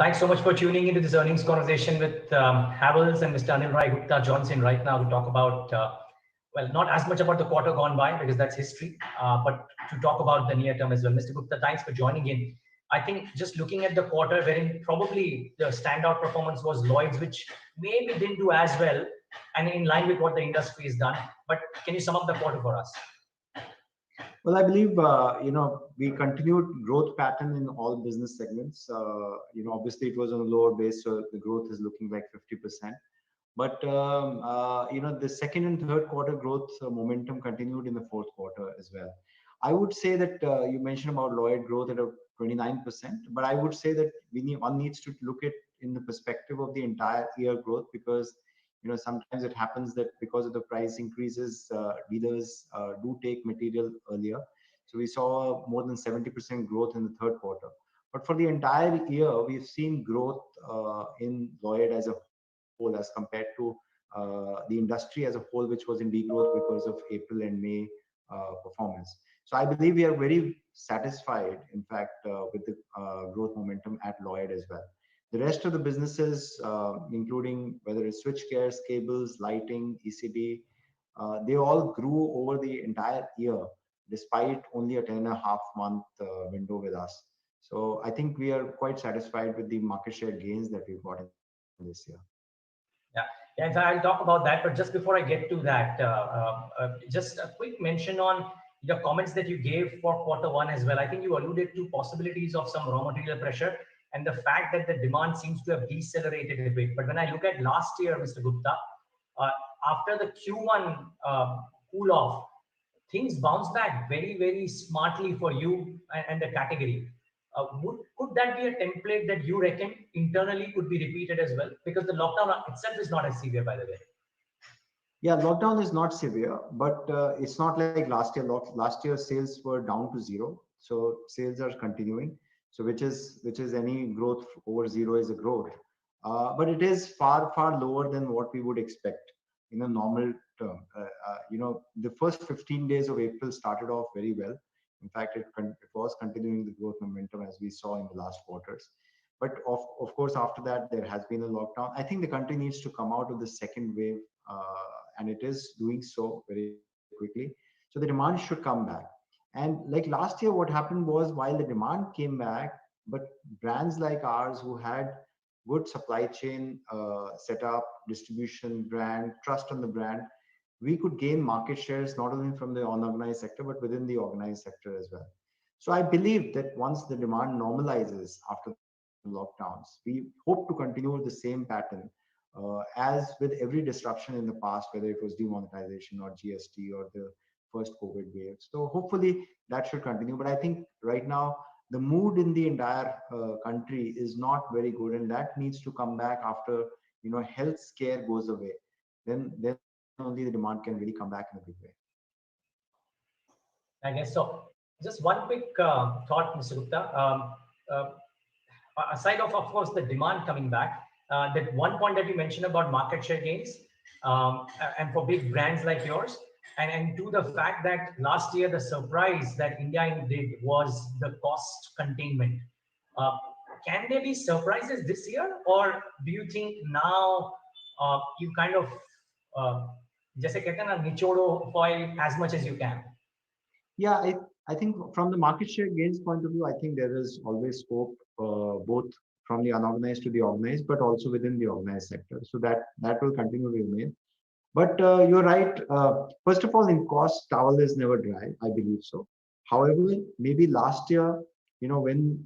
Thanks so much for tuning into this earnings conversation with Havells and Mr. Anil Rai Gupta joins in right now to talk about, well, not as much about the quarter gone by because that's history, but to talk about the near term as well. Mr. Gupta, thanks for joining in. I think just looking at the quarter, wherein probably the standout performance was Lloyd's, which maybe didn't do as well and in line with what the industry has done. But can you sum up the quarter for us? Well, I believe we continued growth pattern in all business segments. Obviously it was on a lower base, so the growth is looking like 50%. But the second and third quarter growth momentum continued in the fourth quarter as well. I would say that you mentioned about Lloyd growth at a 29%, but I would say that one needs to look at in the perspective of the entire year growth, because sometimes it happens that because of the price increases, dealers do take material earlier. So we saw more than 70% growth in the third quarter. But for the entire year, we've seen growth in Lloyd as a whole as compared to the industry as a whole, which was in degrowth because of April and May performance. So I believe we are very satisfied, in fact, with the growth momentum at Lloyd as well. The rest of the businesses, including whether it's switchgears, cables, lighting, ECD, they all grew over the entire year, despite only a 10.5-month window with us. So I think we are quite satisfied with the market share gains that we've got in this year. Yeah, and I'll talk about that. But just before I get to that, just a quick mention on your comments that you gave for quarter one as well. I think you alluded to possibilities of some raw material pressure and the fact that the demand seems to have decelerated a bit. But when I look at last year, Mr. Gupta, after the Q1 cool off, things bounced back very, very smartly for you and the category. Could that be a template that you reckon internally could be repeated as well? Because the lockdown itself is not as severe, by the way. Yeah, lockdown is not severe, but it's not like last year. Last year sales were down to zero, so sales are continuing. So which is any growth over zero is a growth, but it is far lower than what we would expect in a normal term. The first 15 days of April started off very well. In fact, it was continuing the growth momentum as we saw in the last quarters. But of course, after that, there has been a lockdown. I think the country needs to come out of the second wave, and it is doing so very quickly. So the demand should come back. And like last year, what happened was, while the demand came back, but brands like ours who had good supply chain setup, distribution, brand, trust on the brand, we could gain market shares not only from the unorganized sector, but within the organized sector as well. So I believe that once the demand normalizes after the lockdowns, we hope to continue the same pattern as with every disruption in the past, whether it was demonetization or GST or the first COVID wave. So hopefully that should continue. But I think right now the mood in the entire country is not very good, and that needs to come back after health scare goes away. Then only the demand can really come back in a big way. I guess so. Just one quick thought, Mr. Gupta. Aside of course, the demand coming back, that one point that you mentioned about market share gains, and for big brands like yours, and to the fact that last year the surprise that India did was the cost containment. Can there be surprises this year, or do you think now you kind of जैसे कहते हैं ना निचोड़ो foil as much as you can? Yeah, I think from the market share gains point of view, I think there is always scope both from the unorganized to the organized, but also within the organized sector. So that will continue to remain. But you're right. First of all, in cost, towel is never dry. I believe so. However, maybe last year, when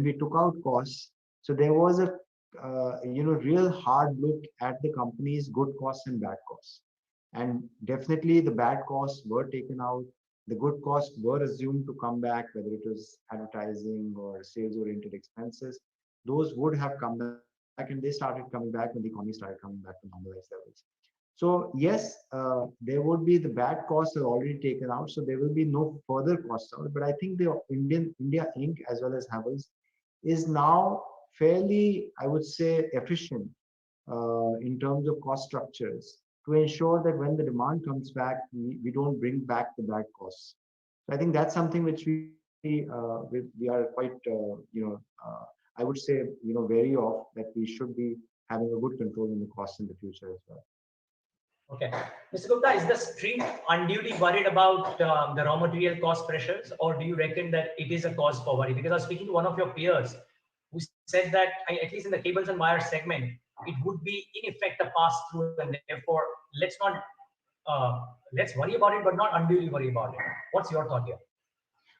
we took out costs, so there was a real hard look at the company's good costs and bad costs, and definitely the bad costs were taken out. The good costs were assumed to come back, whether it was advertising or sales-oriented expenses. Those would have come back, and they started coming back when the economy started coming back to normalized levels. So yes, there would be the bad costs are already taken out, so there will be no further costs out. But I think the India Inc. as well as Havells is now fairly, I would say, efficient in terms of cost structures to ensure that when the demand comes back, we don't bring back the bad costs. So I think that's something which we are quite, I would say, wary of that we should be having a good control in the costs in the future as well. Okay. Mr. Gupta, is the street unduly worried about the raw material cost pressures, or do you reckon that it is a cause for worry? Because I was speaking to one of your peers who said that, at least in the cables and wires segment, it would be in effect a pass through, and therefore let's worry about it, but not unduly worry about it. What's your thought here?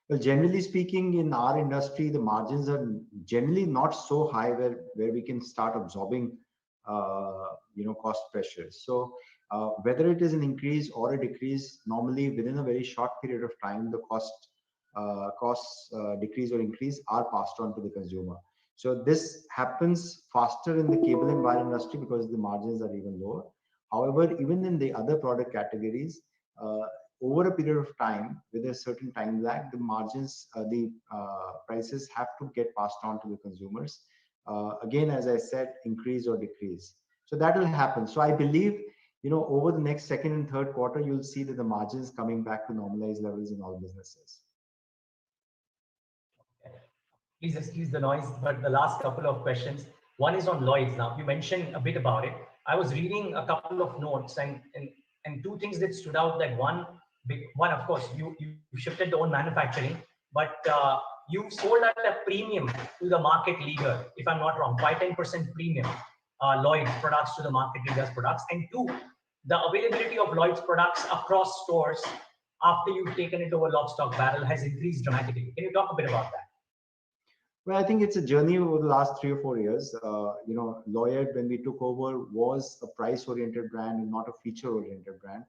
Well, generally speaking, in our industry, the margins are generally not so high where we can start absorbing, cost pressures. So whether it is an increase or a decrease, normally within a very short period of time, the costs decrease or increase are passed on to the consumer. So this happens faster in the cable and wire industry because the margins are even lower. However, even in the other product categories, over a period of time, with a certain time lag, the margins, the prices have to get passed on to the consumers. Again, as I said, increase or decrease. So that will happen. So I believe, over the next second and third quarter, you'll see that the margins coming back to normalized levels in all businesses. Please excuse the noise, but the last couple of questions. One is on Lloyd's. Now, you mentioned a bit about it. I was reading a couple of notes, and two things that stood out. That one, of course, you shifted your own manufacturing, but you sold at a premium to the market leader, if I'm not wrong, 5-10% premium, Lloyd's products to the market leader's products. And two, the availability of Lloyd's products across stores after you've taken it over lock, stock, barrel has increased dramatically. Can you talk a bit about that? Well, I think it's a journey over the last 3 or 4 years. Lloyd, when we took over, was a price-oriented brand and not a feature-oriented brand.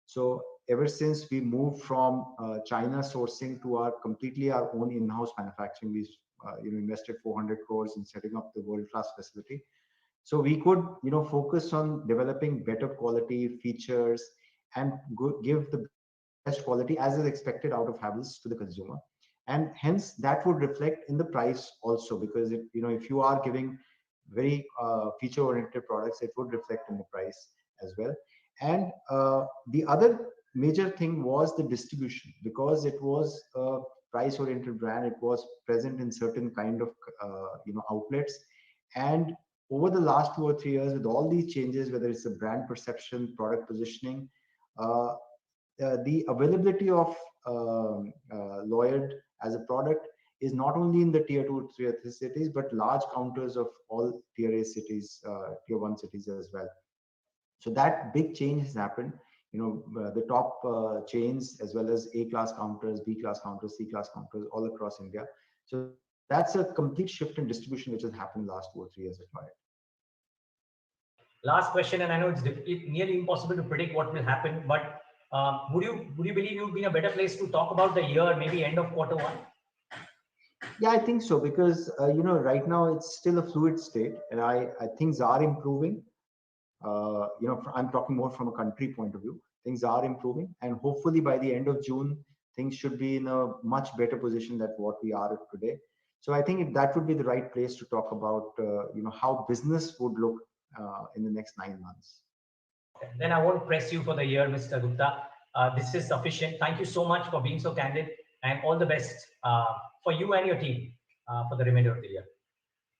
So ever since we moved from China sourcing to our completely our own in-house manufacturing, we invested 400 crores in setting up the world-class facility. So we could focus on developing better quality features and give the best quality as is expected out of Havells to the consumer. And hence that would reflect in the price also, because if you are giving very feature-oriented products, it would reflect in the price as well. And the other major thing was the distribution, because it was a price-oriented brand. It was present in certain kind of outlets. And over the last 2 or 3 years, with all these changes, whether it's a brand perception, product positioning, the availability of Lloyd as a product is not only in the tier 2, tier 3 cities, but large counters of all tier A cities, tier 1 cities as well. So that big change has happened. The top chains, as well as A-class counters, B-class counters, C-class counters, all across India. So that's a complete shift in distribution which has happened last 2 or 3 years at Lloyd. Last question, and I know it's nearly impossible to predict what will happen, but would you believe you'd be in a better place to talk about the year, maybe end of quarter 1? Yeah, I think so, because right now it's still a fluid state, and I things are improving. I'm talking more from a country point of view. Things are improving, and hopefully by the end of June, things should be in a much better position than what we are at today. So I think that would be the right place to talk about how business would look in the next 9 months. Then I won't press you for the year, Mr. Gupta. This is sufficient. Thank you so much for being so candid, and all the best for you and your team for the remainder of the year.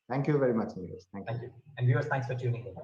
Thank you very much, Neeraj. Thank you. And viewers, thanks for tuning in.